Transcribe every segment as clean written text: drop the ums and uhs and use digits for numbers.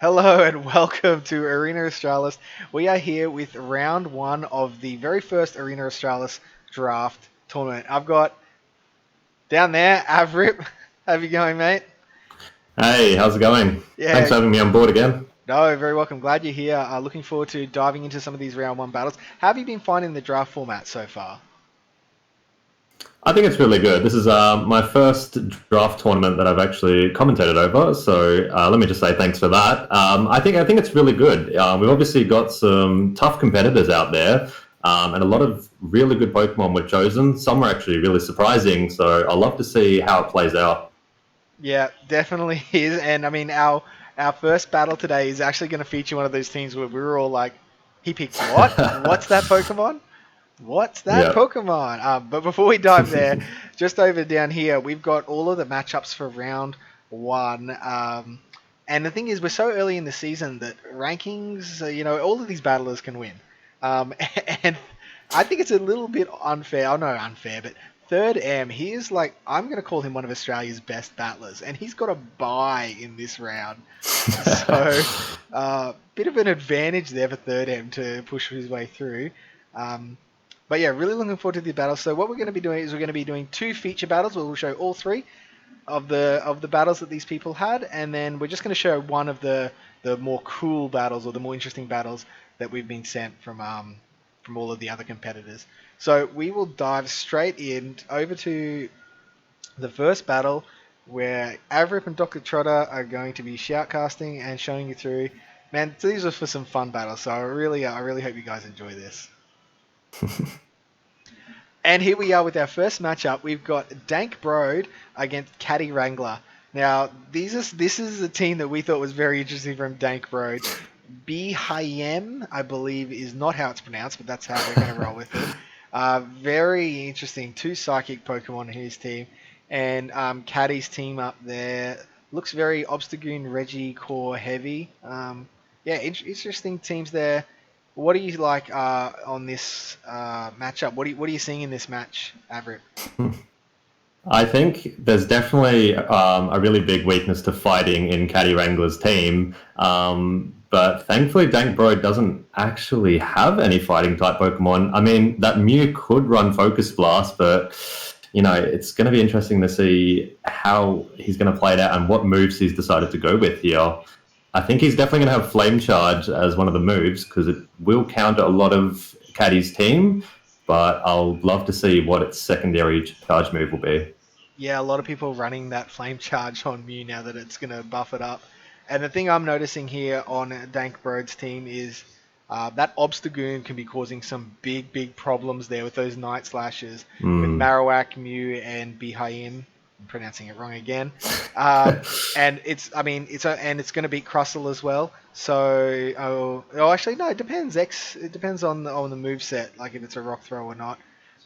Hello and welcome to Arena Australis. We are here with round one of the very first Arena Australis draft tournament. I've got down there Avrip. How you going, mate? Hey, how's it going? Thanks Yeah, for having me on board again. no, very welcome. Glad you're here. Looking forward to diving into some of these round one battles. How have you been finding the draft format so far? I think it's really good. This is my first draft tournament that I've actually commentated over, so let me just say thanks for that. I think it's really good. We've obviously got some tough competitors out there, and a lot of really good Pokemon were chosen. Some were actually really surprising, so I'll love to see how it plays out. Yeah, definitely is. And I mean, our first battle today is actually going to feature one of those teams where we were all like, "He picked what? What's that Pokemon?" What's that Yeah. Pokemon? But before we dive there, just over down here, we've got all of the matchups for round one. And the thing is, we're so early in the season that rankings, all of these battlers can win. And I think it's a little bit unfair. Oh, no, unfair, but Third M, he is like, I'm going to call him one of Australia's best battlers, and he's got a bye in this round. So, bit of an advantage there for Third M to push his way through. Um, but yeah, really looking forward to the battle. So what we're going to be doing is we're going to be doing two feature battles where we'll show all three of the battles that these people had, and then we're just going to show one of the more cool battles or the more interesting battles that we've been sent from all of the other competitors. So we will dive straight in over to the first battle where Avrip and Dr. Trotter are going to be shoutcasting and showing you through. Man, these are for some fun battles, so I really hope you guys enjoy this. And here we are with our first matchup. We've got Dank Broad against Caddy Wrangler. Now, this is a team that we thought was very interesting from Dank Broad. Bihayem, I believe, is not how it's pronounced, but that's how we're going to roll with it. Very interesting. Two psychic Pokemon in his team. And Caddy's team up there looks very Obstagoon, Reggie, Core heavy. Yeah, interesting teams there. What do you like on this matchup? What are you seeing in this match, Avril? I think there's definitely a really big weakness to fighting in Caddy Wrangler's team. But thankfully, Dank Bro doesn't actually have any fighting type Pokemon. I mean, that Mew could run Focus Blast, but it's going to be interesting to see how he's going to play it out and what moves he's decided to go with here. I think he's definitely going to have Flame Charge as one of the moves because it will counter a lot of Caddy's team, but I'll love to see what its secondary charge move will be. Yeah, a lot of people running that flame charge on Mew now that it's going to buff it up. And the thing I'm noticing here on Dank Broad's team is that Obstagoon can be causing some big problems there with those Night Slashes with Mm. Marowak, Mew, and Bihayim. I'm pronouncing it wrong again. And it's going to beat Crustle as well. So, actually no, it depends. It depends on the move set, like if it's a Rock Throw or not.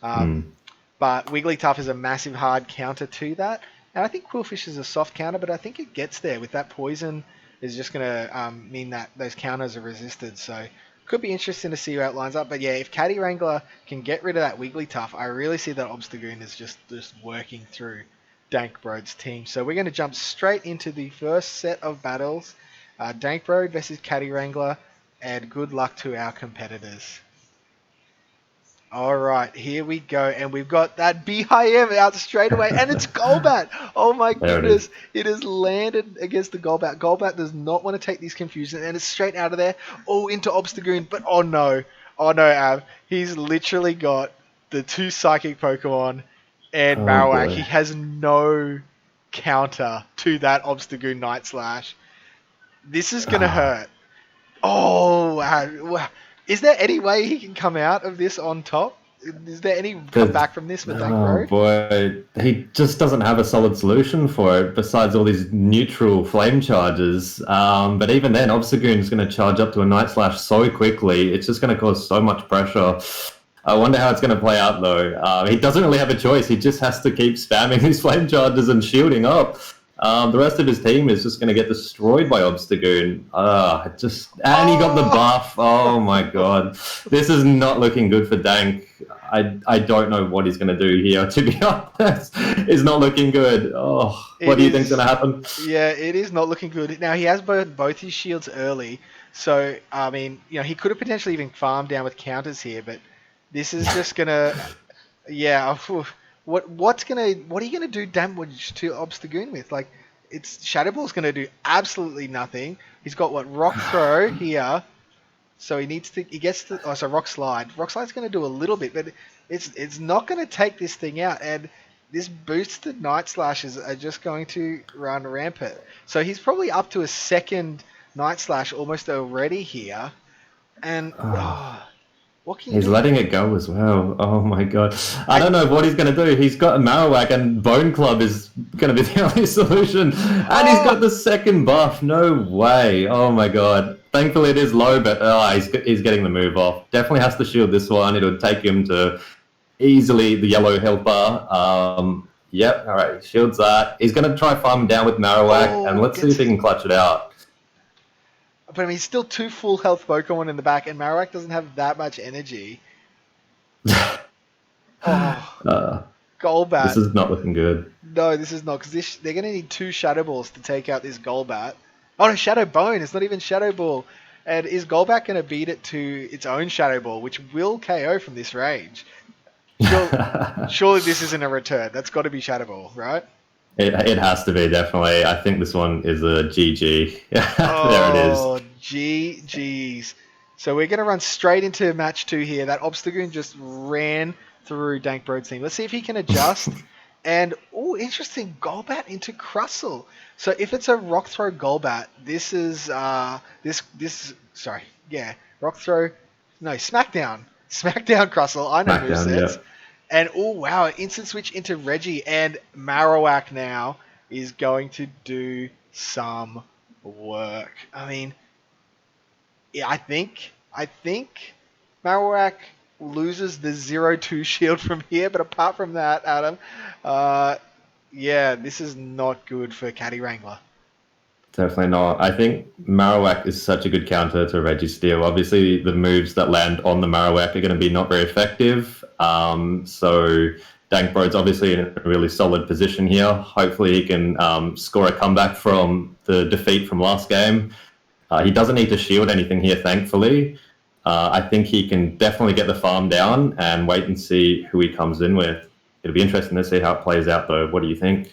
Um, Mm. but Wigglytuff is a massive hard counter to that. And I think Quillfish is a soft counter, but I think it gets there with that poison is just going to mean that those counters are resisted. So could be interesting to see how it lines up. But yeah, if Caddy Wrangler can get rid of that Wigglytuff, I really see that Obstagoon is just working through Dank Broad's team. So we're going to jump straight into the first set of battles. Dank Broad versus Caddy Wrangler, and good luck to our competitors. All right, here we go, and we've got that BIM out straight away, and it's Golbat. Oh my There it is. goodness, it has landed against the Golbat. Golbat does not want to take these confusions, and it's straight out of there, oh into Obstagoon, but oh no, Av, he's literally got the two Psychic Pokemon and Oh Marowak. He boy. has no counter to that Obstagoon Night Slash. This is gonna Ah. hurt. Oh, wow. Is there any way he can come out of this on top? Is there any There's, comeback from this for Dank oh Road? boy, he just doesn't have a solid solution for it besides all these neutral flame charges. But even then, Obstagoon's going to charge up to a Night Slash so quickly, it's just going to cause so much pressure. I wonder how it's going to play out though. He doesn't really have a choice. He just has to keep spamming these flame charges and shielding up. The rest of his team is just going to get destroyed by Obstagoon. And he got the Oh! buff. Oh my god, this is not looking good for Dank. I don't know what he's going to do here. To be honest, it's not looking good. Oh, what It do you think's going is, to happen? yeah, it is not looking good. Now he has both his shields early, so I mean, he could have potentially even farmed down with counters here, but this is just gonna, yeah. What are you gonna do damage to Obstagoon with? Like, it's Shadow Ball's gonna do absolutely nothing. He's got what Rock Throw here, so he gets to, oh, so Rock Slide. Rock Slide's gonna do a little bit, but it's not gonna take this thing out, and this boosted Night Slashes are just going to run rampant. So he's probably up to a second Night Slash almost already here. And what can you He's do? letting it go as well. Oh my god. I I don't know what he's going to do. He's got a Marowak and Bone Club is going to be the only solution. And he's got oh the second buff. No way. Oh my god. Thankfully it is low, but he's getting the move off. Definitely has to shield this one. It'll take him to easily the yellow health bar. Yep. All right. Shields that. He's going to try farm him down with Marowak, and let's see if he can clutch it out. but I mean, he's still two full health Pokemon in the back, and Marowak doesn't have that much energy. Oh, uh, this Golbat. is not looking good. No, this is not, because they're going to need two Shadow Balls to take out this Golbat. Oh no, Shadow Bone. It's not even Shadow Ball. And is Golbat going to beat it to its own Shadow Ball, which will KO from this range? Surely this isn't a return. That's got to be Shadow Ball, right? It has to be, definitely. I think this one is a GG. There it is. Oh, GG's. So we're going to run straight into match 2 here. That Obstagoon just ran through Dank Broad's team. Let's see if he can adjust. And, oh, interesting. Golbat into Crustle. So if it's a Rock Throw Golbat, this is, sorry, yeah, Rock Throw, no, Smackdown. Smackdown Crustle. I know Smackdown, movesets. yeah. And, oh, wow, instant switch into Reggie. And Marowak now is going to do some work. I mean, yeah, I think Marowak loses the 0-2 shield from here, but apart from that, Adam, uh, yeah, this is not good for Caddy Wrangler. Definitely not. I think Marowak is such a good counter to Registeel. Obviously, the moves that land on the Marowak are going to be not very effective. So Dankbrode's obviously in a really solid position here. Hopefully, he can score a comeback from the defeat from last game. He doesn't need to shield anything here, thankfully. I think he can definitely get the farm down and wait and see who he comes in with. It'll be interesting to see how it plays out, though. What do you think?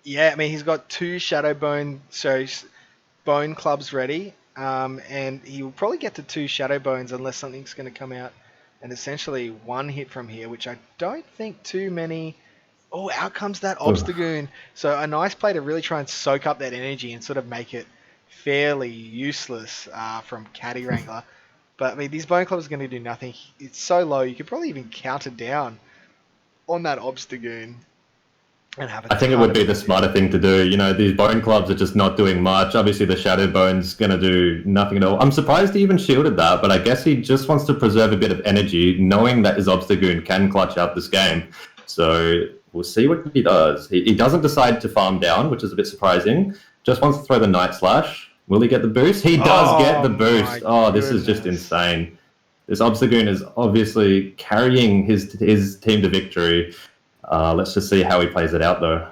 Yeah, I mean, he's got two Shadow Bone, Bone Clubs ready, and he will probably get to two Shadow Bones unless something's going to come out and essentially one hit from here, which I don't think too many. Oh, out comes that Obstagoon. So a nice play to really try and soak up that energy and sort of make it fairly useless from Caddy Wrangler. But I mean, these Bone Clubs are going to do nothing. It's so low, you could probably even counter down on that Obstagoon and have a I think it ton would of be the energy. smarter thing to do. You know, these bone clubs are just not doing much. Obviously, the Shadow Bone's going to do nothing at all. I'm surprised he even shielded that, but I guess he just wants to preserve a bit of energy, knowing that his Obstagoon can clutch out this game. So we'll see what he does. He doesn't decide to farm down, which is a bit surprising. Just wants to throw the Night Slash. Will he get the boost? He does get Oh the my boost. Oh, this is just goodness. insane. This Obstagoon is obviously carrying his team to victory. Let's just see how he plays it out, though.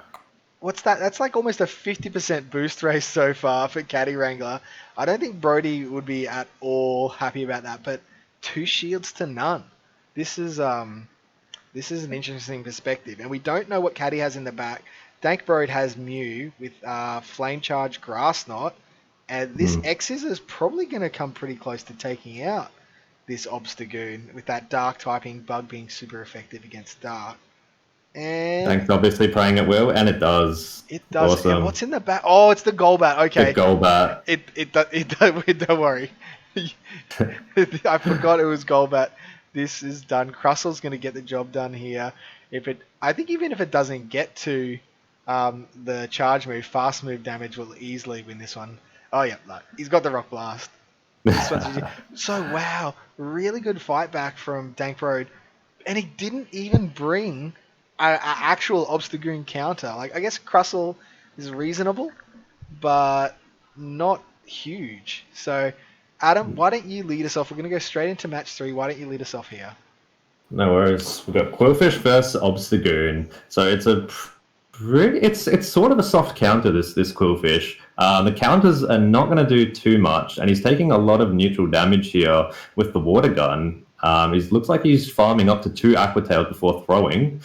What's that? That's like almost a 50% boost race so far for Caddy Wrangler. I don't think Brody would be at all happy about that, but two shields to none. This is an interesting perspective, and we don't know what Caddy has in the back. Dank Brode has Mew with Flame Charge Grass Knot, and this Hmm. X's is probably going to come pretty close to taking out this Obstagoon with that Dark typing bug being super effective against Dark. And Thanks, obviously praying it will, and it does. it does. And Awesome. what's in the back? Oh, it's the Golbat. The Okay. Golbat. Don't worry. I forgot it was Golbat. This is done. Crustle's going to get the job done here. I think even if it doesn't get to the charge move, fast move damage will easily win this one. Oh yeah, look, he's got the Rock Blast. This one's so wow, really good fight back from Dank Road, and he didn't even bring an actual Obstagoon counter. Like I guess Crustle is reasonable, but not huge. So, Adam, why don't you lead us off? We're going to go straight into match 3. Why don't you lead us off here? No worries. We've got Quillfish versus Obstagoon. So it's a pretty, it's sort of a soft counter, this Quillfish. The counters are not going to do too much, and he's taking a lot of neutral damage here with the water gun. He looks like he's farming up to 2 Aqua Tails before throwing.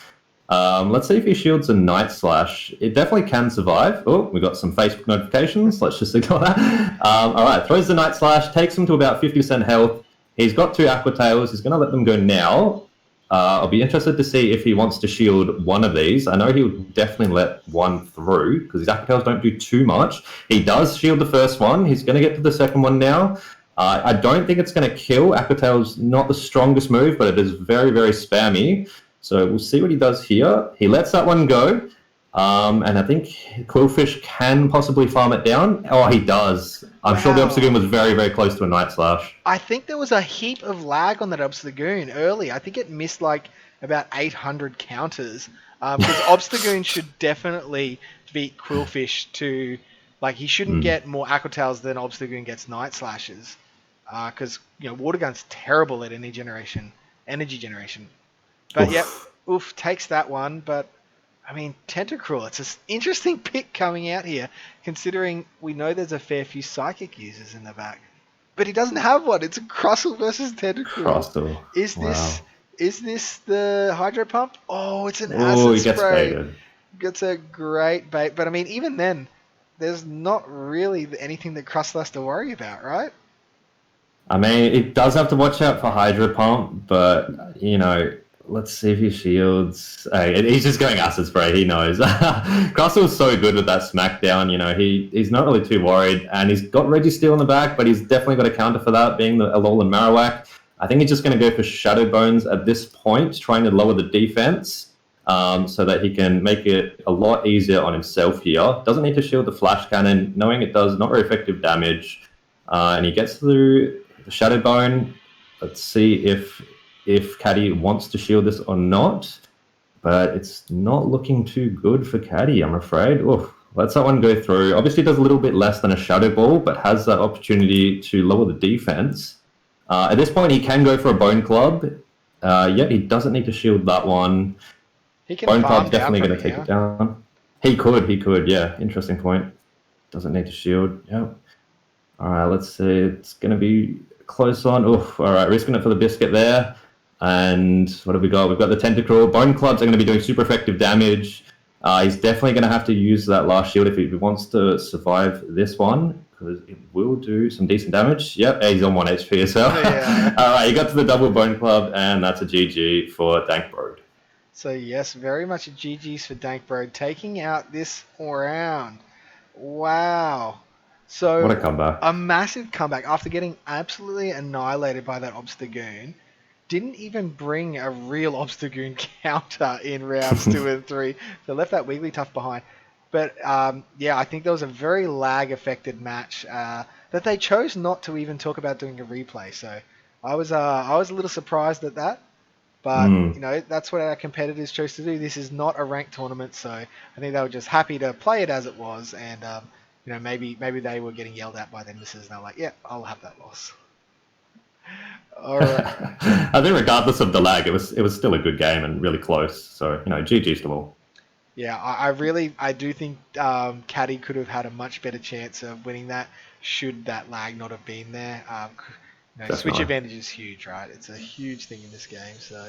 Let's see if he shields a Night Slash. It definitely can survive. Oh, we got some Facebook notifications. Let's just ignore that. All right, throws the Night Slash, takes him to about 50% health. He's got 2 Aqua Tails. He's going to let them go now. I'll be interested to see if he wants to shield one of these. I know he'll definitely let one through because his Aqua Tails don't do too much. He does shield the first one. He's going to get to the second one now. I don't think it's going to kill. Aqua Tails not the strongest move, but it is very, very spammy. So we'll see what he does here. He lets that one go. And I think Quillfish can possibly farm it down. Oh, he does. I'm sure the Obstagoon was very, very close to a Night Slash. I think there was a heap of lag on that Obstagoon early. I think it missed like about 800 counters. Because Obstagoon should definitely beat Quillfish to... Like, he shouldn't get more Aqua Tails than Obstagoon gets Night Slashes. Because, Water Gun's terrible at energy generation. But, oof, takes that one. But, I mean, Tentacruel, it's an interesting pick coming out here, considering we know there's a fair few Psychic users in the back. But he doesn't have one. It's a Crustle versus Tentacruel. Crustle. Is this the Hydro Pump? Oh, it's an Acid Spray. Gets baited. Gets a great bait. But, I mean, even then, there's not really anything that Crustle has to worry about, right? I mean, it does have to watch out for Hydro Pump, but, let's see if he shields. He's just going Acid Spray, he knows. Crustle's so good with that Smackdown, he's not really too worried, and he's got Registeel in the back, but he's definitely got a counter for that, being the Alolan Marowak. I think he's just going to go for Shadow Bones at this point, trying to lower the defense, so that he can make it a lot easier on himself here. Doesn't need to shield the Flash Cannon, knowing it does not very effective damage. And he gets through the Shadow Bone. Let's see if Caddy wants to shield this or not. But it's not looking too good for Caddy, I'm afraid. Oof, lets that one go through. Obviously does a little bit less than a Shadow Ball, but has that opportunity to lower the defense. At this point, he can go for a Bone Club. Yet he doesn't need to shield that one. He can Bone farm Club's definitely going to take it down. He could, yeah. Interesting point. Doesn't need to shield, yeah. All right, let's see. It's going to be close on. Oof, all right, risking it for the biscuit there. And what have we got? We've got the Tentacruel. Bone Clubs are going to be doing super effective damage. He's definitely going to have to use that last shield if he wants to survive this one, because it will do some decent damage. Yep, he's on 1 HP as well. Yeah. All right, he got to the double Bone Club, and that's a GG for Dankbroad. So yes, very much a GG's for Dankbroad, taking out this round. Wow. So what a comeback. A massive comeback after getting absolutely annihilated by that Obstagoon. Didn't even bring a real Obstagoon counter in rounds 2 and 3. So left that Wigglytuff behind. But I think there was a very lag-affected match that they chose not to even talk about doing a replay. So I was a little surprised at that. But, that's what our competitors chose to do. This is not a ranked tournament, so I think they were just happy to play it as it was. And, maybe they were getting yelled at by their missus, and they're like, yeah, I'll have that loss. All right. I think regardless of the lag, it was still a good game and really close. So, GG's to all. Yeah, I do think Caddy could have had a much better chance of winning that should that lag not have been there. Switch advantage is huge, right? It's a huge thing in this game, so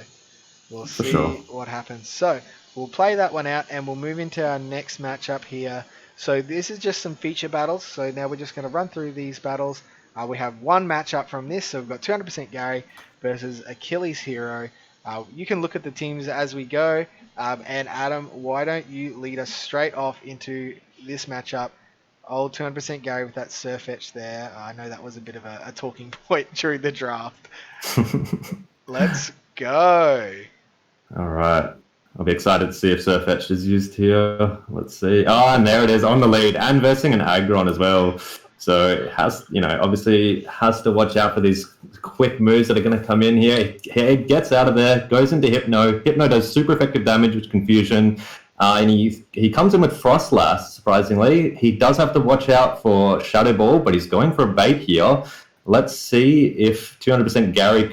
we'll see what happens. So we'll play that one out, and we'll move into our next matchup here. So this is just some feature battles. So now we're just going to run through these battles. We have one matchup from this. So we've got 200% Gary versus Achilles Hero. You can look at the teams as we go. And Adam, why don't you lead us straight off into this matchup? Old 200% Gary with that Surfetch there. I know that was a bit of a talking point during the draft. Let's go. All right. I'll be excited to see if Surfetch is used here. Let's see. Oh, and there it is on the lead, and versing an Aggron as well. So it has, obviously has to watch out for these quick moves that are going to come in here. He gets out of there, goes into Hypno. Hypno does super effective damage with Confusion. And he comes in with Frostlass, surprisingly. He does have to watch out for Shadow Ball, but he's going for a bait here. Let's see if 200% Gary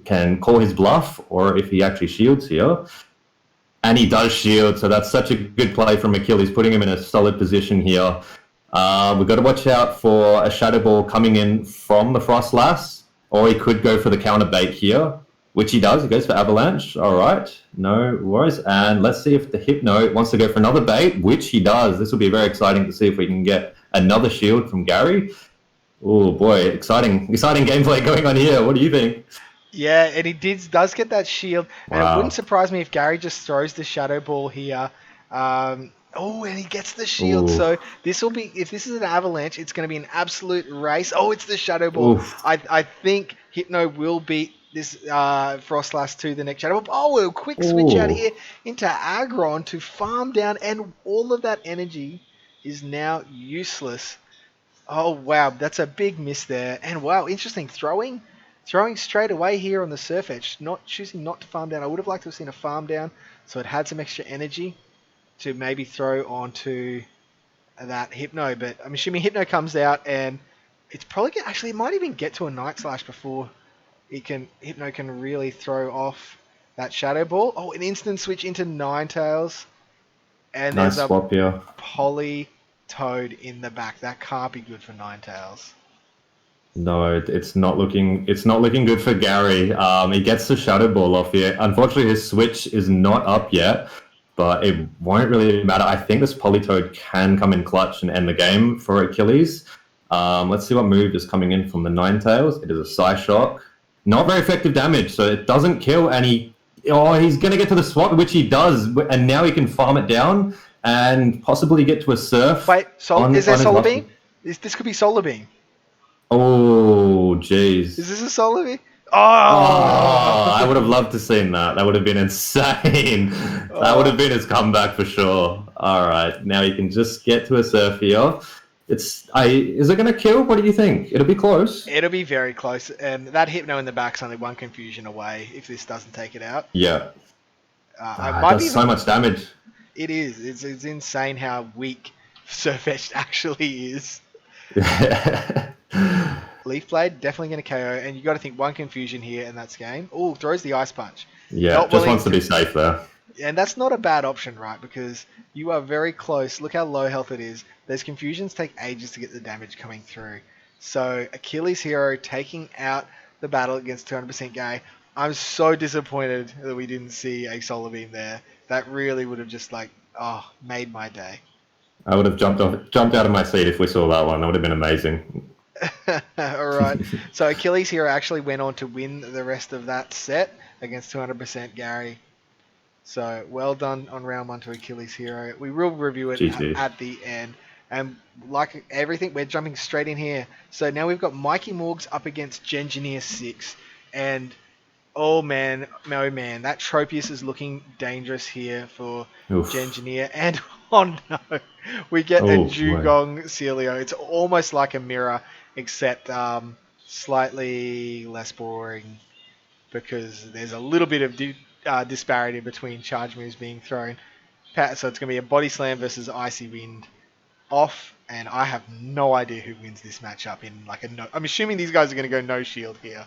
can call his bluff, or if he actually shields here. And he does shield, so that's such a good play from Achilles, putting him in a solid position here. We've got to watch out for a Shadow Ball coming in from the Frostlass, or he could go for the counter bait here, which he does. He goes for Avalanche. All right, no worries. And let's see if the Hypno wants to go for another bait, which he does. This will be very exciting to see if we can get another shield from Gary. Oh boy, exciting gameplay going on here. What do you think? Yeah, and he does get that shield, and Wow. it wouldn't surprise me if Gary just throws the Shadow Ball here. And he gets the shield. Ooh. So this will be, if this is an Avalanche, it's going to be an absolute race. Oh, it's the Shadow Ball. Oof. I think Hypno will beat this Frostlass to the next Shadow Ball. Oh, a quick switch out Ooh. here into Aggron to farm down, and all of that energy is now useless. Oh, wow, that's a big miss there. And wow, interesting, throwing straight away here on the surf edge, choosing not to farm down. I would have liked to have seen a farm down, so it had some extra energy to maybe throw onto that Hypno. But I'm assuming Hypno comes out, and it's probably actually, it might even get to a Night Slash before Hypno can really throw off that Shadow Ball. Oh, an instant switch into Ninetales, and Nice there's a swap here. Poly Toad in the back. That can't be good for Ninetales. No, it's not looking good for Gary. He gets the Shadow Ball off here. Unfortunately, his switch is not up yet, but it won't really matter. I think this Politoad can come in clutch and end the game for Achilles. Let's see what move is coming in from the Ninetales. It is a Psyshock. Not very effective damage, so it doesn't kill, and he's going to get to the swap, which he does, and now he can farm it down and possibly get to a Surf. Wait, is there Solar Beam? This could be Solar Beam. Oh, jeez. Is this a Solar Beam? Oh, I would have loved to seen that. That would have been insane. That would have been his comeback for sure. All right, now he can just get to a Surf here. Is it going to kill? What do you think? It'll be close. It'll be very close, and that Hypno in the back's only one confusion away if this doesn't take it out. Yeah. It does so much damage. It is. It's insane how weak Surf Edge actually is. Leaf Blade definitely going to KO, and you got to think one confusion here, and that's game. Oh, throws the Ice Punch. Yeah, just wants to be safe there. And that's not a bad option, right? Because you are very close. Look how low health it is. Those confusions take ages to get the damage coming through. So Achilles Hero taking out the battle against 200% Gay. I'm so disappointed that we didn't see a Solar Beam there. That really would have just made my day. I would have jumped out of my seat if we saw that one. That would have been amazing. All right. So Achilles Hero actually went on to win the rest of that set against 200% Gary. So well done on round one to Achilles Hero. We will review it at the end. And like everything, we're jumping straight in here. So now we've got Mikey Morgs up against Gengineer 6. And oh man, that Tropius is looking dangerous here for Gengineer. And oh no, we get a Dugong Celio. It's almost like a mirror, except slightly less boring because there's a little bit of disparity between charge moves being thrown. So it's going to be a Body Slam versus Icy Wind off, and I have no idea who wins this matchup in I'm assuming these guys are going to go no shield here.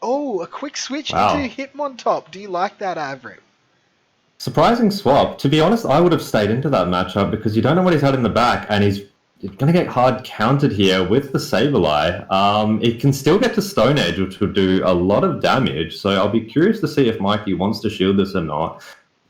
Oh, a quick switch into Hitmontop. Do you like that, Avrip? Surprising swap. To be honest, I would have stayed into that matchup because you don't know what he's had in the back, and he's going to get hard countered here with the Sableye. It can still get to Stone Edge, which would do a lot of damage, so I'll be curious to see if Mikey wants to shield this or not.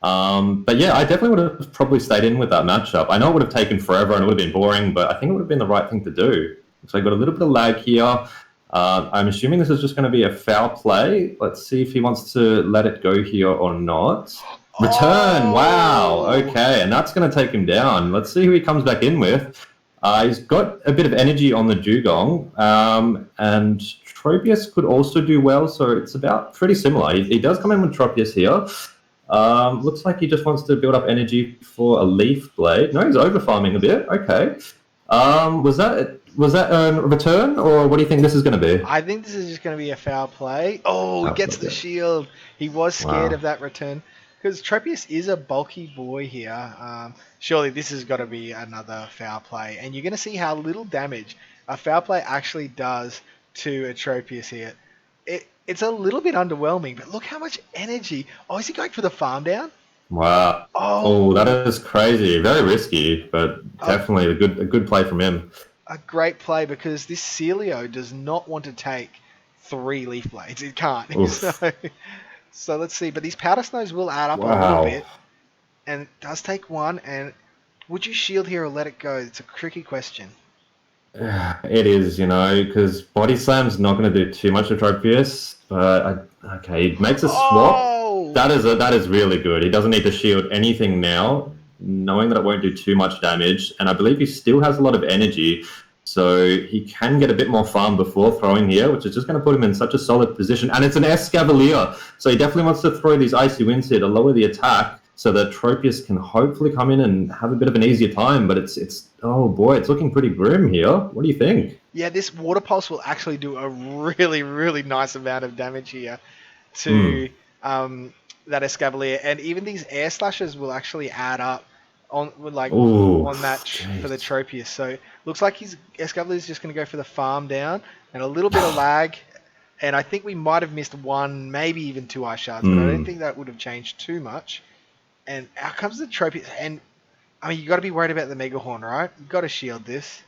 But yeah, I definitely would have probably stayed in with that matchup. I know it would have taken forever and it would have been boring, but I think it would have been the right thing to do. So I got a little bit of lag here. I'm assuming this is just going to be a foul play. Let's see if he wants to let it go here or not. Return! Wow! Okay, and that's going to take him down. Let's see who he comes back in with. He's got a bit of energy on the Dugong, and Tropius could also do well, so it's about pretty similar. He does come in with Tropius here. Looks like he just wants to build up energy for a Leaf Blade. No, he's over farming a bit. Okay. Was that a return, or what do you think this is going to be? I think this is just going to be a foul play. Oh, he gets the shield. He was scared of that return. because Tropius is a bulky boy here. Surely this has got to be another foul play, and you're going to see how little damage a foul play actually does to a Tropius here. It's a little bit underwhelming, but look how much energy. Oh, is he going for the farm down? Wow. Oh, that Oh, is crazy. Very risky, but a, definitely a good play from him. a great play because this Celio does not want to take 3 leaf blades. It can't. So, Oof. so let's see. But these powder snows will add up a little Wow. bit, and it does take one. And would you shield here or let it go? It's a tricky question. It is, because body slam's not going to do too much to Tropius. But okay, he makes a swap. Oh, That is really good. He doesn't need to shield anything now, knowing that it won't do too much damage. And I believe he still has a lot of energy, so he can get a bit more farm before throwing here, which is just going to put him in such a solid position. And it's an Escavalier, so he definitely wants to throw these icy winds here to lower the attack, so that Tropius can hopefully come in and have a bit of an easier time. But it's oh boy, it's looking pretty grim here. What do you think? yeah. This water pulse will actually do a really, really nice amount of damage here Hmm. to that Escavalier, and even these air slashes will actually add up on like Oh, on that for the jeez. Tropius. So looks like his Escavalier is just going to go for the farm down and a little bit of lag. And I think we might have missed one, maybe even 2 ice shards, but I don't Hmm. think that would have changed too much. And out comes the Tropius, and I mean you got to be worried about the Mega Horn, right? You got to shield this.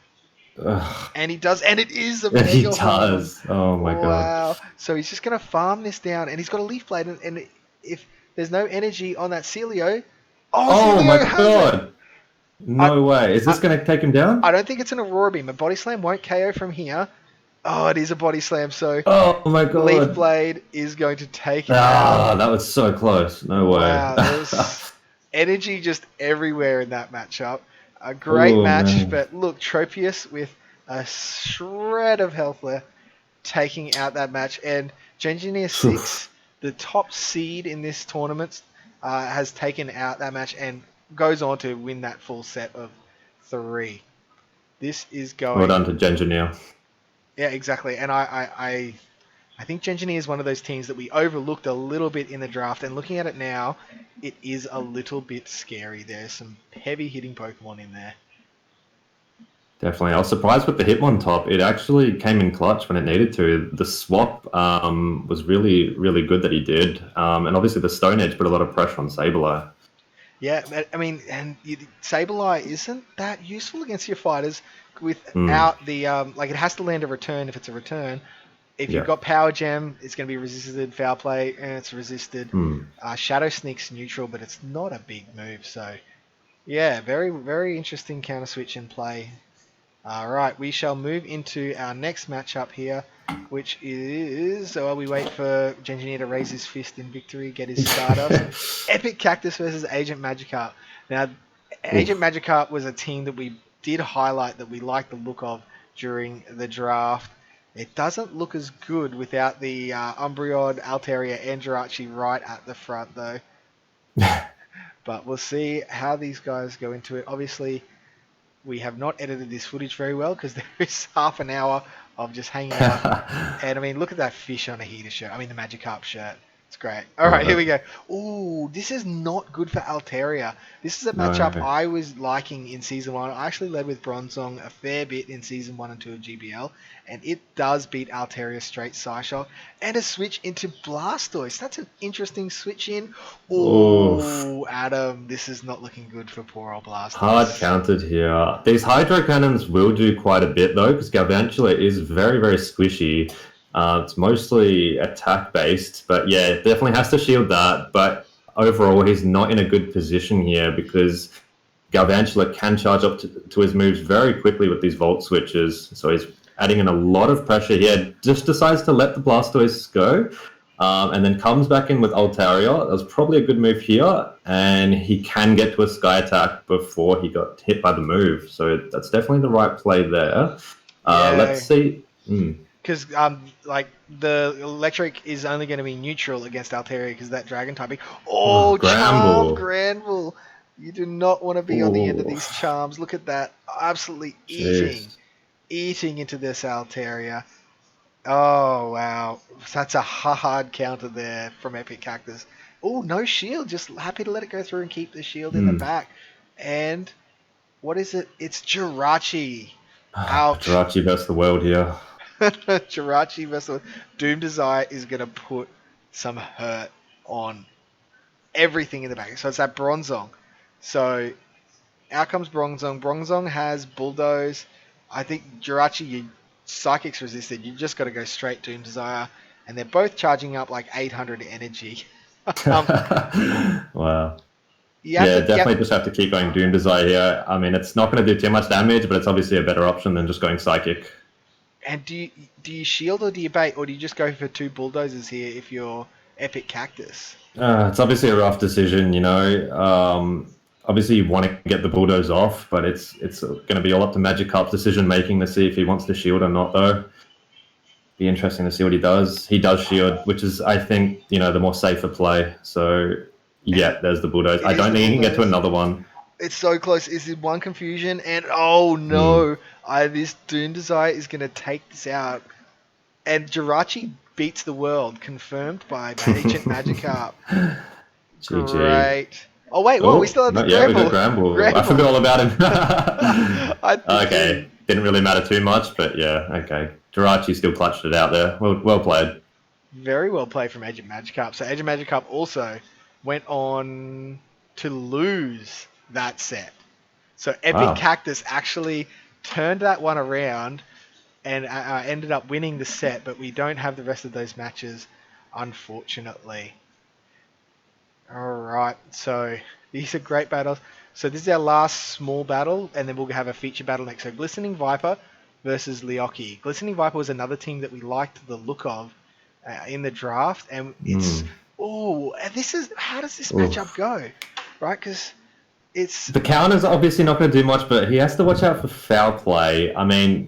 Ugh. And he does, and it is a He Mega Horn. does. Oh my god. Wow. So he's just going to farm this down, and he's got a Leaf Blade, and if there's no energy on that Celio, oh, Oh Celio my has it! god. I, No way. Is I, this going to take him I down? don't think it's an Aurora Beam. A Body Slam won't KO from here. Oh, it is a Body Slam, so Oh my Leaf god. Blade is going to take it out. Ah, that was so close. No way. Wow, there's energy just everywhere in that matchup. A great Oh match, man. but look, Tropius with a shred of health left taking out that match. And Engineer Phew. 6, the top seed in this tournament, has taken out that match and goes on to win that full set of 3. This is Well done going. to Gengineer. Yeah, exactly. And I think Engineer is one of those teams that we overlooked a little bit in the draft. And looking at it now, it is a little bit scary. There's some heavy hitting Pokemon in there. Definitely. I was surprised with the Hitmontop. It actually came in clutch when it needed to. The swap was really, really good that he did. And obviously the Stone Edge put a lot of pressure on Sableye. Yeah, I mean, and Sableye isn't that useful against your fighters Mm, without the like. It has to land a return if it's a return. If you've yeah. got Power Gem, it's going to be resisted. Foul Play, and it's resisted. Mm. Shadow Sneak's neutral, but it's not a big move. So yeah, very very interesting counter switch in play. All right, we shall move into our next matchup here, which is while we wait for Gengineer to raise his fist in victory, get his Stardust. Epic Cactus versus Agent Magikarp. Now, Agent Oof. Magikarp was a team that we did highlight that we liked the look of during the draft. It doesn't look as good without the Umbreon, Altaria, and Jirachi right at the front, though. But we'll see how these guys go into it. Obviously, we have not edited this footage very well because there is half an hour of just hanging out. And I mean, look at that fish on a heater shirt. I mean, the Magikarp shirt. It's great. All right, Love here we it. go. Ooh, this is not good for Altaria. This is a matchup No. I was liking in Season 1. I actually led with Bronzong a fair bit in Season 1 and 2 of GBL, and it does beat Altaria straight Psyshock. And a switch into Blastoise. That's an interesting switch in. Oof. Oh, Adam, this is not looking good for poor old Hard Blastoise. counted here. These hydro cannons will do quite a bit though, because Galvantula is very, very squishy. It's mostly attack based, but yeah, it definitely has to shield that. But overall, he's not in a good position here because Galvantula can charge up to his moves very quickly with these Volt switches. So he's adding in a lot of pressure here. Just decides to let the Blastoise go. And then comes back in with Altaria. That was probably a good move here, and he can get to a Sky Attack before he got hit by the move. So that's definitely the right play there. Let's Yeah, see. because like the electric is only going to be neutral against Altaria because that dragon typing. Oh, Oh, charm Gramble. Granville. You do not want to be on the end of Oh, these charms. Look at that, absolutely jeez. eating into this Altaria. Oh wow, that's a hard counter there from Epic Cactus. Oh, no shield. Just happy to let it go through and keep the shield in the Hmm. back. And what is it? It's Jirachi. Ouch. Jirachi versus the world here. Jirachi versus Doom Desire is going to put some hurt on everything in the back. So it's that Bronzong. So out comes Bronzong. Bronzong has Bulldoze. I think Jirachi, you Psychic's resisted. You've just got to go straight Doom Desire. And they're both charging up like 800 energy. um, Wow. you have Yeah, to, definitely just have to keep going Doom Desire here. I mean, it's not going to do too much damage, but it's obviously a better option than just going Psychic. and do you shield or do you bait or do you just go for 2 bulldozers here if you're Epic Cactus? It's obviously a rough decision, you know. Obviously, you want to get the bulldoze off, but it's going to be all up to Magicup's decision making to see if he wants to shield or not, though. Be interesting to see what he does. He does shield, which is, I think, the more safer play. So, yeah, there's the bulldoze. It I is don't the think he can get to bulldoze. another one. It's so close. Is it one confusion? And oh Mm. no, this Doom Desire is going to take this out. And Jirachi beats the world, confirmed by Agent Magikarp. GG. Great. Oh wait, whoa, we Oh, still have the not yet. We got Gramble. Gramble. I forgot all about him. I'm Okay, thinking, didn't really matter too much, but yeah, okay. Jirachi still clutched it out there. Well played. very well played from Agent Magikarp. So Agent Magikarp also went on to lose that set. So Epic Wow. Cactus actually turned that one around and ended up winning the set, but we don't have the rest of those matches, unfortunately. Alright, so these are great battles. So this is our last small battle, and then we'll have a feature battle next. So Glistening Viper versus Leoki. Glistening Viper was another team that we liked the look of in the draft, and it's... Mm. Oh, and this is... How does this Oof. matchup go? Right, because it's... The counter's obviously not going to do much, but he has to watch out for foul play. I mean,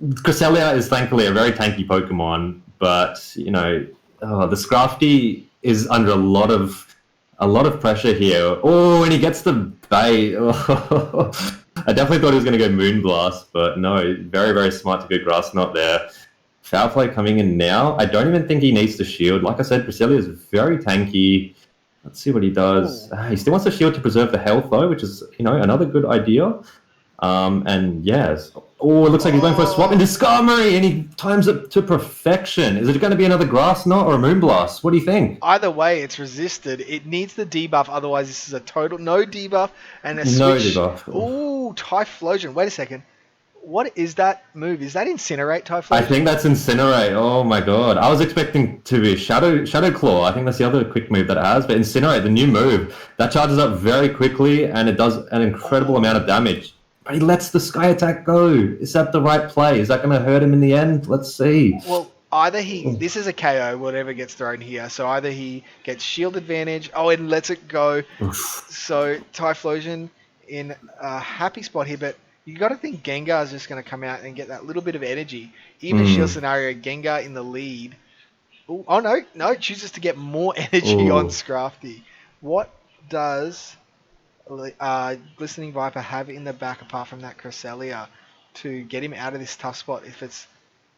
Cresselia is thankfully a very tanky Pokemon, but the Scrafty is under a lot of pressure here. Oh, and he gets the bait. Oh. I definitely thought he was going to go Moonblast, but no, very, very smart to go Grass Knot there. Foul play coming in now. I don't even think he needs to shield. Like I said, Cresselia is very tanky. Let's see what he does. He still wants to shield to preserve the health, though, which is, another good idea. And yes. Oh, it looks like he's going for a swap into Skarmory, and he times it to perfection. Is it going to be another Grass Knot or a Moonblast? What do you think? Either way, it's resisted. It needs the debuff, otherwise this is a total no debuff and a No switch. debuff. Ooh, Typhlosion. Wait a second. What is that move? Is that Incinerate, Typhlosion? I think that's Incinerate. Oh my god. I was expecting to be Shadow Claw. I think that's the other quick move that it has. But Incinerate, the new move, that charges up very quickly and it does an incredible amount of damage. But he lets the Sky Attack go. Is that the right play? Is that going to hurt him in the end? Let's see. Well, either this is a KO, whatever gets thrown here. So either he gets shield advantage. Oh, and lets it go. Oof. So Typhlosion in a happy spot here, but you got to think Gengar is just going to come out and get that little bit of energy. Even shield scenario, Gengar in the lead. Ooh, oh no, it chooses to get more energy on Scrafty. What does Glistening Viper have in the back apart from that Cresselia to get him out of this tough spot? If it's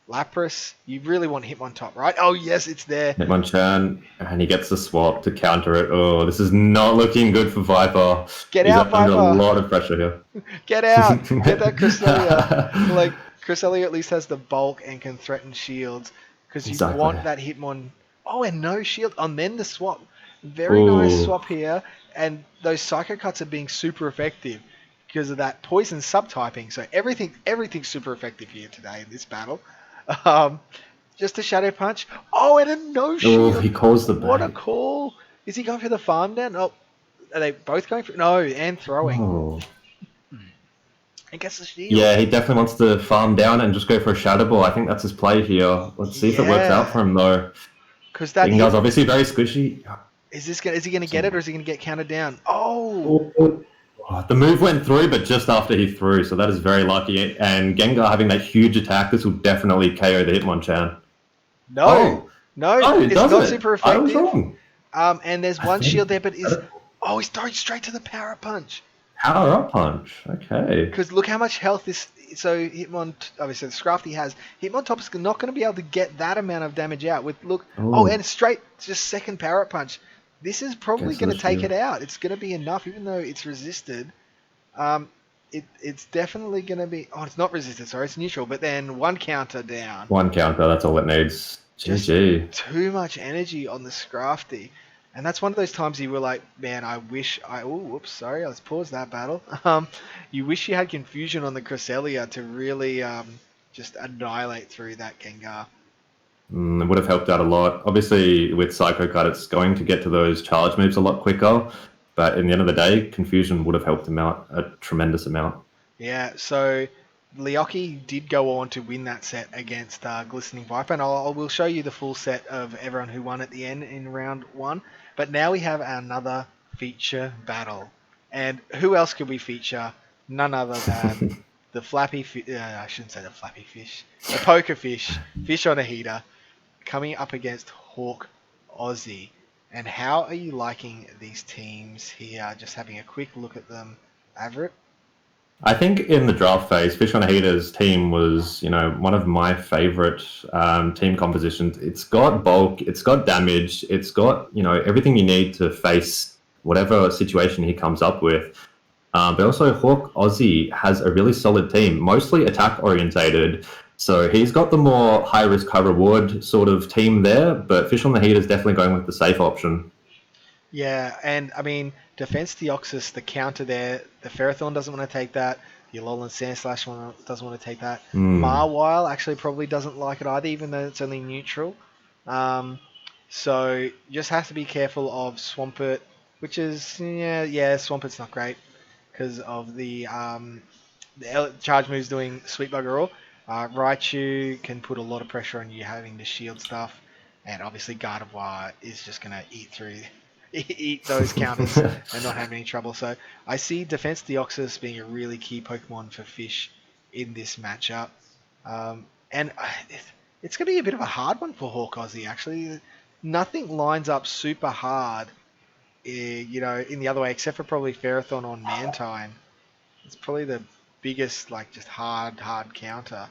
Lapras, you really want Hitmontop, right? Oh yes, it's there. Hitmonchan, and he gets the swap to counter it. Oh, this is not looking good for Viper. Get He's out, under Viper. a lot of pressure here. Get out! Get that Cresselia. Like, Cresselia at least has the bulk and can threaten shields. Because you Exactly. want that Hitmon. Oh, and no shield. And then the swap. Very nice swap here. And those Psycho Cuts are being super effective because of that poison subtyping. So everything's super effective here today in this battle. Just a Shadow Punch. Oh, and a no shield. Oh, he calls the bait. What a call. Is he going for the farm down? Oh, are they both going for... No, and throwing. Oh. And gets the shield. Yeah, he definitely wants to farm down and just go for a Shadow Ball. I think that's his play here. Let's see if it works out for him, though. Because that Gengar's obviously very squishy. is he going to get it or is he going to get counted down? Oh! Oh, the move went through, but just after he threw, so that is very lucky. And Gengar having that huge attack, this will definitely KO the Hitmonchan. No, it's not doesn't. super I was effective. wrong. And there's one shield there, but he's throwing straight to the Power Punch. Power Up Punch. Okay. Because look how much health this so Hitmon, obviously the Scrafty has, Hitmontop's not going to be able to get that amount of damage out with, look, oh, Oh, and straight, just second Parrot Punch. This is probably gets to going the to take it shield. out. It's going to be enough, even though it's resisted. Um, it's definitely going to be, oh, it's not resisted, sorry, it's neutral, but then one counter down. One counter, that's all it needs. Just GG. too much energy on the Scrafty. And that's one of those times you were like, man, I wish I. Oh, whoops, sorry, let's pause that battle. You wish you had confusion on the Cresselia to really just annihilate through that Gengar. It would have helped out a lot. Obviously, with Psycho Cut, it's going to get to those charge moves a lot quicker. But in the end of the day, Confusion would have helped him out a tremendous amount. Yeah, so Leoki did go on to win that set against Glistening Viper, and we'll show you the full set of everyone who won at the end in round one. But now we have another feature battle. And who else could we feature? None other than the flappy fish. I shouldn't say the flappy fish. The poker fish. Fish on a heater. Coming up against Hawk Aussie. And how are you liking these teams here? Just having a quick look at them. Avrip? I think in the draft phase, Fish on a Heater's team was, one of my favorite team compositions. It's got bulk, it's got damage, it's got, everything you need to face whatever situation he comes up with. But also, Hawk Aussie has a really solid team, mostly attack orientated. So he's got the more high risk, high reward sort of team there. But Fish on the Heater is definitely going with the safe option. Yeah, and I mean, Defense Deoxys, the counter there, the Ferrothorn doesn't want to take that. The Alolan Sandslash doesn't want to take that. Hmm. Marwile actually probably doesn't like it either, even though it's only neutral. Um, so you just have to be careful of Swampert, which is, yeah, Swampert's not great because of the charge moves doing Sweet Bugger All. Raichu can put a lot of pressure on you having to shield stuff, and obviously Gardevoir is just going to eat through eat those counters and not have any trouble. So I see Defense Deoxys being a really key Pokemon for Fish in this matchup. And it's going to be a bit of a hard one for Hawk Aussie, actually. Nothing lines up super hard, in the other way, except for probably Ferrothorn on Mantine. It's probably the biggest, just hard counter.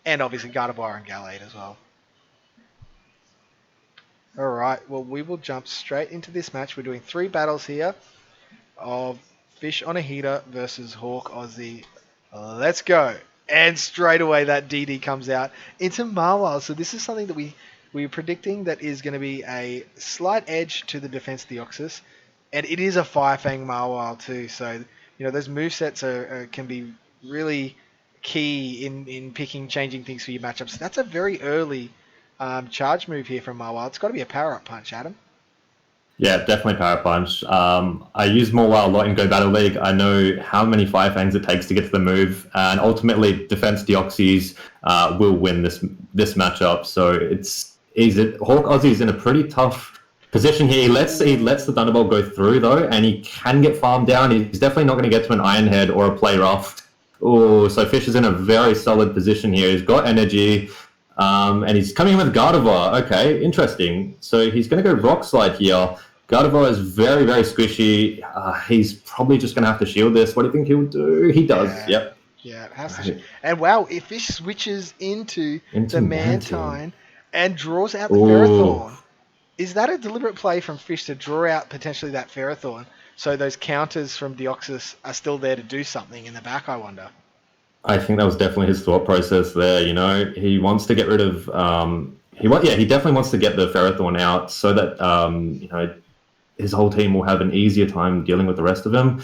And obviously Gardevoir and Gallade as well. Alright, well, we will jump straight into this match. We're doing 3 battles here of Fish on a Heater versus Hawk Aussie. Let's go. And straight away that DD comes out into Marwile. So this is something that we're predicting that is going to be a slight edge to the Defense Deoxys. And it is a Fire Fang Marwile too. So, those movesets can be really key in changing things for your matchups. That's a very early charge move here from Marwile. It's got to be a power-up punch, Adam. Yeah, definitely Power Punch. I use Morwile a lot in Go Battle League. I know how many Fire Fangs it takes to get to the move, and ultimately Defense Deoxys will win this matchup. So Hawk Aussie's in a pretty tough position here. He lets the Thunderbolt go through though, and he can get farmed down. He's definitely not going to get to an Iron Head or a Play Rough. Oh, so Fish is in a very solid position here. He's got energy. And he's coming in with Gardevoir. Okay, interesting. So he's going to go Rock Slide here. Gardevoir is very, very squishy. He's probably just going to have to shield this. What do you think he'll do? He does. Yeah. Yep. Yeah, it has to. And wow, if Fish switches into the Mantine and draws out the Ferrothorn, is that a deliberate play from Fish to draw out potentially that Ferrothorn so those counters from Deoxys are still there to do something in the back, I wonder? I think that was definitely his thought process there. He wants to get rid of. He definitely wants to get the Ferrothorn out so that his whole team will have an easier time dealing with the rest of him.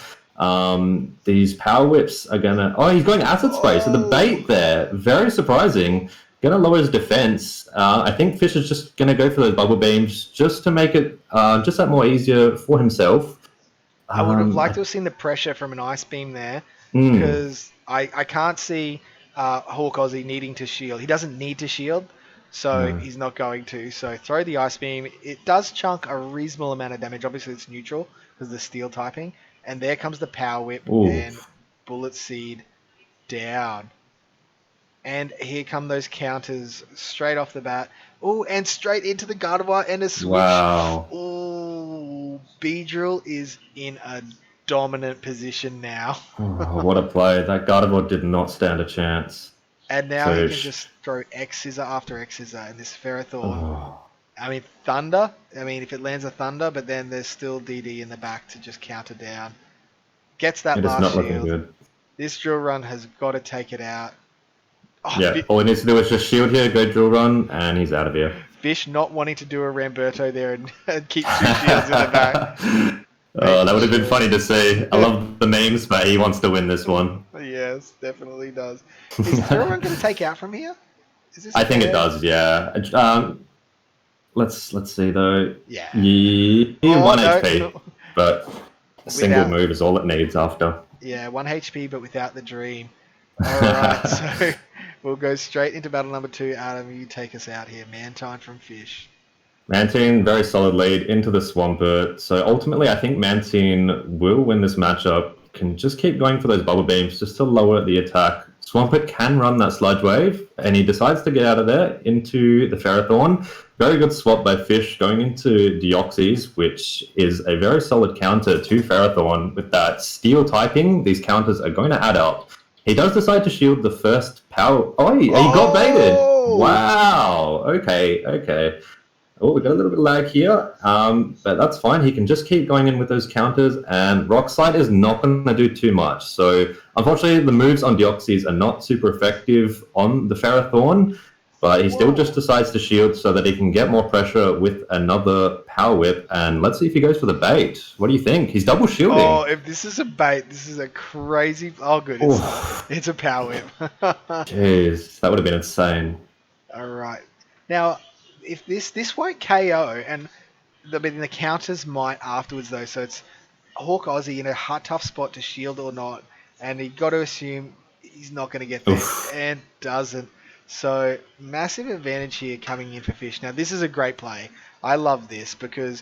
These Power Whips are gonna. Oh, he's going Acid Spray. So the bait there, very surprising. Gonna lower his defense. I think Fish is just gonna go for those Bubble Beams just to make it just that more easier for himself. I would have liked to have seen the pressure from an Ice Beam there because I can't see Hawk Aussie needing to shield. He doesn't need to shield, so he's not going to. So throw the Ice Beam. It does chunk a reasonable amount of damage. Obviously, it's neutral because of the Steel typing. And there comes the Power Whip and Bullet Seed down. And here come those counters straight off the bat. Oh, and straight into the Gardevoir and a switch. Wow. Oh, Beedrill is in a dominant position now. Oh, what a play. That Gardevoir did not stand a chance. And now he So, can just throw X scissor after X scissor, and this Ferrothorn. oh, I mean, Thunder. I mean, if it lands a Thunder, but then there's still DD in the back to just counter down. Gets that it is last not looking shield. good. This drill run has got to take it out. Oh, Yeah, all he needs to do is just shield here, go drill run, and he's out of here. Fish not wanting to do a Ramberto there and keep 2 shields in the back. Oh, that would have been funny to see. I love the memes, but he wants to win this one. Yes, definitely does. Is drill run going to take out from here? Is this I think fair? it does, yeah. Let's see though. Yeah. Yeah, 1 no. HP, but a single Without- move is all it needs after. Yeah, 1 HP, but without the dream. Alright, so we'll go straight into battle number 2. Adam, you take us out here. Mantine from Fish. Mantine, very solid lead into the Swampert. So ultimately, I think Mantine will win this matchup. Can just keep going for those bubble beams just to lower the attack. Swampert can run that Sludge Wave, and he decides to get out of there into the Ferrothorn. Very good swap by Fish going into Deoxys, which is a very solid counter to Ferrothorn. With that Steel typing, these counters are going to add up. He does decide to shield the first power... Oh, he got baited! Wow! Okay. Oh, we got a little bit of lag here, but that's fine. He can just keep going in with those counters, and Rock Slide is not going to do too much. So, unfortunately, the moves on Deoxys are not super effective on the Ferrothorn, but he still just decides to shield so that he can get more pressure with another Power Whip. And let's see if he goes for the bait. What do you think? He's double shielding. Oh, if this is a bait, this is a crazy... Oh, good. It's a Power Whip. Jeez, that would have been insane. Alright. Now... If this won't KO, and the counters might afterwards though, so it's Hawk Aussie in a tough spot to shield or not, and you got to assume he's not going to get there, and doesn't. So massive advantage here coming in for Fish. Now this is a great play. I love this because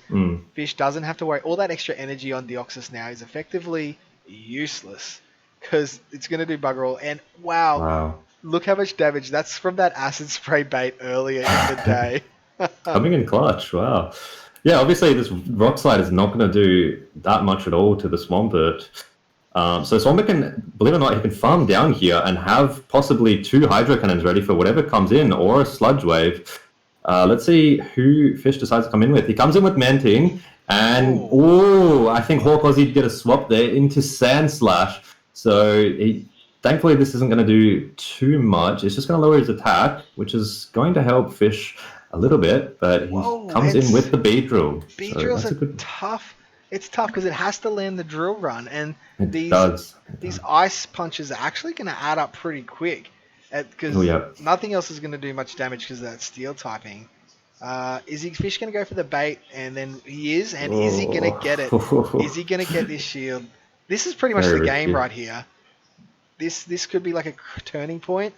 Fish doesn't have to worry. All that extra energy on Deoxys now is effectively useless because it's going to do bugger all. And wow. Look how much damage. That's from that acid spray bait earlier in the day. Coming in clutch, wow. Yeah, obviously this Rock Slide is not going to do that much at all to the Swampert. So Swampert can, believe it or not, he can farm down here and have possibly 2 Hydro Cannons ready for whatever comes in, or a Sludge Wave. Let's see who Fish decides to come in with. He comes in with Mantine, and I think Hawk Aussie get a swap there into Sand Slash. So thankfully, this isn't going to do too much. It's just going to lower his attack, which is going to help Fish a little bit, but he comes in with the Beedrill. Beedrills are tough. It's tough because it has to land the drill run, and these ice punches are actually going to add up pretty quick because nothing else is going to do much damage because of that steel typing. Is Fish going to go for the bait? And then he is, and is he going to get it? Is he going to get this shield? This is pretty much the game right here. This could be like a turning point.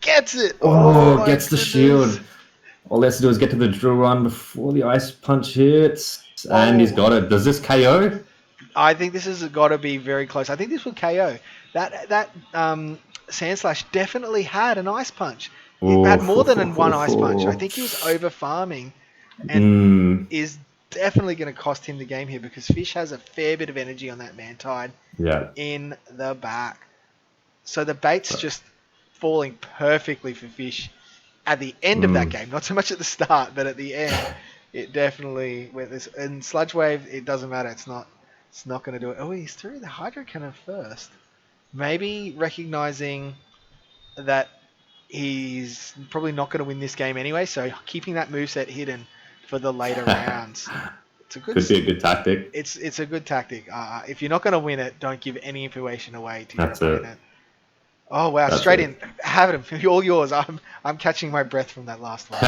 Gets it! Gets the shield. All he has to do is get to the drill run before the ice punch hits, and he's got it. Does this KO? I think this has got to be very close. I think this will KO. That Sand Slash definitely had an ice punch. It had more than one ice punch. I think he was over farming, and is definitely going to cost him the game here because Fish has a fair bit of energy on that Mantine in the back. So the bait's just falling perfectly for Fish at the end of that game. Not so much at the start, but at the end, it definitely went this. And Sludge Wave, it doesn't matter. It's not going to do it. Oh, he's threw the Hydro Cannon first. Maybe recognizing that he's probably not going to win this game anyway, so keeping that moveset hidden for the later rounds. Could be a good tactic. It's a good tactic. If you're not going to win it, don't give any information away to your opponent. Oh wow! Straight in, have it. All yours. I'm catching my breath from that last one.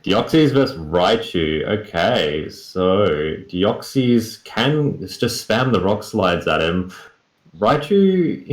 Deoxys versus Raichu. Okay, so Deoxys can just spam the rock slides at him. Raichu,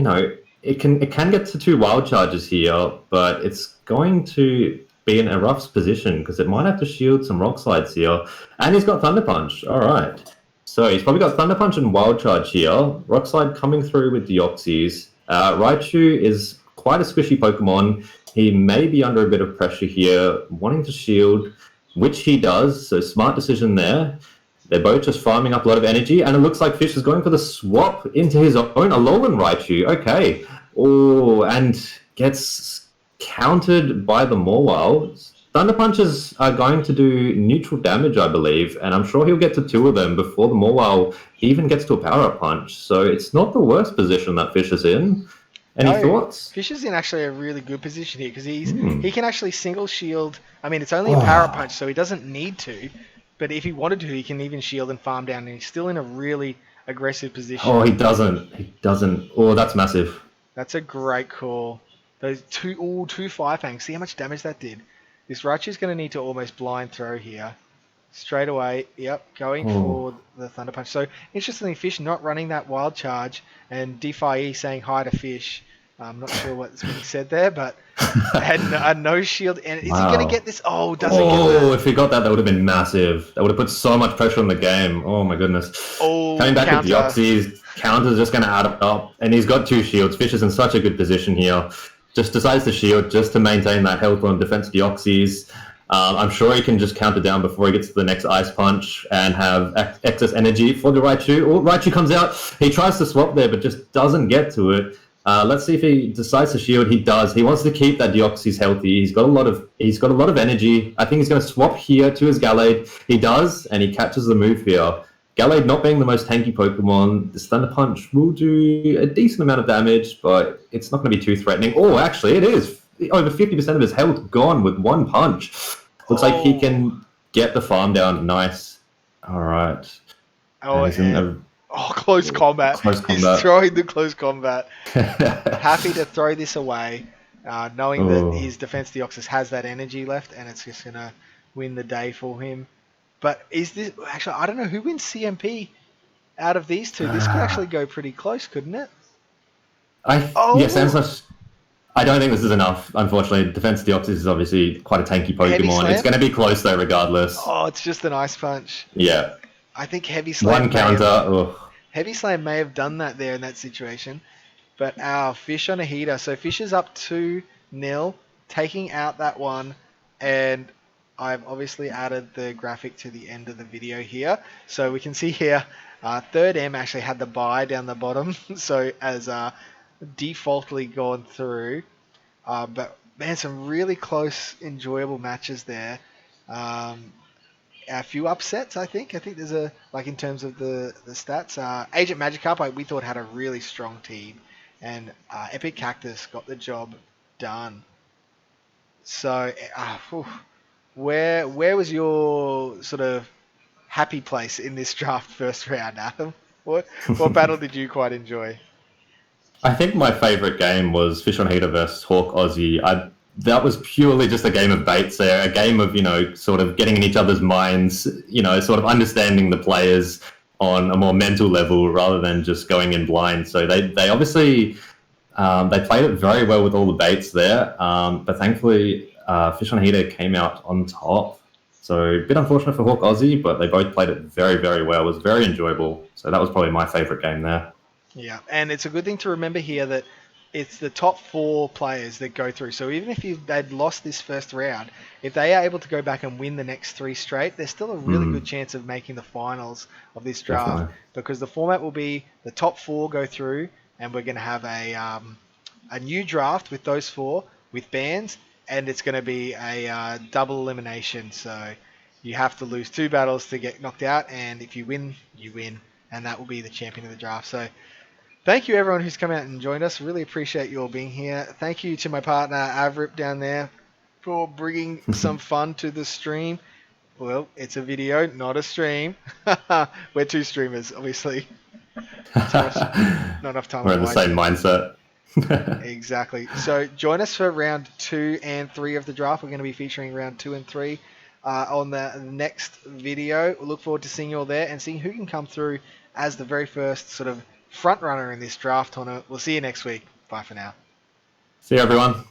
it can get to 2 wild charges here, but it's going to be in a rough position because it might have to shield some rock slides here. And he's got Thunder Punch. All right, so he's probably got Thunder Punch and wild charge here. Rock slide coming through with Deoxys. Raichu is quite a squishy Pokemon. He may be under a bit of pressure here, wanting to shield, which he does, so smart decision there. They're both just farming up a lot of energy, and it looks like Fish is going for the swap into his own Alolan Raichu. Okay. Oh, and gets countered by the Mawile. Thunder Punches are going to do neutral damage, I believe, and I'm sure he'll get to 2 of them before the Mawile even gets to a Power-Up Punch. So it's not the worst position that Fish is in. Any No, thoughts? Fish is in actually a really good position here because Hmm. he can actually single shield. I mean, it's only a power Oh. punch, so he doesn't need to. But if he wanted to, he can even shield and farm down, and he's still in a really aggressive Oh, position. he doesn't. He doesn't. Oh, that's massive. That's a great call. Those two fire fangs. See how much damage that did. This Raichu's going to need to almost blind throw here. Straight away, yep, going Oh. for the Thunder Punch. So, interestingly, Fish not running that Wild Charge, and Defy saying hi to Fish. I'm not sure what's being said there, but had a no shield. And is he going to get Wow. this? Oh, doesn't get Oh, the... if he got that, that would have been massive. That would have put so much pressure on the game. Oh my goodness. Oh, Coming back with counter. Deoxys, counter's just going to add up, and he's got 2 shields. Fish is in such a good position here. Just decides to shield just to maintain that health on defense Deoxys. I'm sure he can just counter down before he gets to the next Ice Punch and have excess energy for the Raichu. Oh, Raichu comes out. He tries to swap there, but just doesn't get to it. Let's see if he decides to shield. He does. He wants to keep that Deoxys healthy. He's got a lot of energy. I think he's going to swap here to his Gallade. He does, and he catches the move here. Gallade not being the most tanky Pokemon, this Thunder Punch will do a decent amount of damage, but it's not going to be too threatening. Oh, actually, it is. Over 50% of his health gone with 1 punch. Looks like he can get the farm down. Nice. All right. Oh, And he's in and... Oh, close combat. close He's combat. throwing the close combat. Happy to throw this away, knowing that Oh. his defense Deoxys has that energy left, and it's just going to win the day for him. But is this... Actually, I don't know who wins CMP out of these two. This could actually go pretty close, couldn't it? Yes, Oh! I don't think this is enough, unfortunately. Defense Deoxys is obviously quite a tanky Heavy Pokemon. It's Slam? going to be close, though, regardless. Oh, it's just an Ice Punch. Yeah. I think Heavy Slam 1 counter. Ugh. Heavy Slam may have done that there in that situation. But our Fish on a heater. So Fish is up 2-0, taking out that one. And I've obviously added the graphic to the end of the video here. So we can see here, third M actually had the buy down the bottom. So as defaultly gone through. But man, some really close, enjoyable matches there. A few upsets, I think. I think there's a, like in terms of the stats. Agent Magikarp, we thought had a really strong team, and Epic Cactus got the job done. So, where was your sort of happy place in this draft first round, Adam? What battle did you quite enjoy? I think my favorite game was Fish on Heater versus Hawk Aussie. That was purely just a game of baits there, a game of, sort of getting in each other's minds, sort of understanding the players on a more mental level rather than just going in blind. So they obviously they played it very well with all the baits there, but thankfully Fish on Heater came out on top. So a bit unfortunate for Hawk Aussie, but they both played it very, very well. It was very enjoyable. So that was probably my favorite game there. Yeah, and it's a good thing to remember here that it's the top 4 players that go through. So even if they'd lost this first round, if they are able to go back and win the next 3 straight, there's still a really good chance of making the finals of this draft. Definitely. Because the format will be the top 4 go through, and we're going to have a new draft with those 4 with bans, and it's going to be a double elimination. So you have to lose 2 battles to get knocked out, and if you win, you win, and that will be the champion of the draft. So thank you, everyone who's come out and joined us. Really appreciate you all being here. Thank you to my partner, Avrip, down there for bringing some fun to the stream. Well, it's a video, not a stream. We're 2 streamers, obviously. Not enough time. We're in the same mindset. Exactly. So join us for round 2 and 3 of the draft. We're going to be featuring round 2 and 3 on the next video. We'll look forward to seeing you all there and seeing who can come through as the very first sort of front runner in this draft tournament. We'll see you next week. Bye for now. See you, everyone.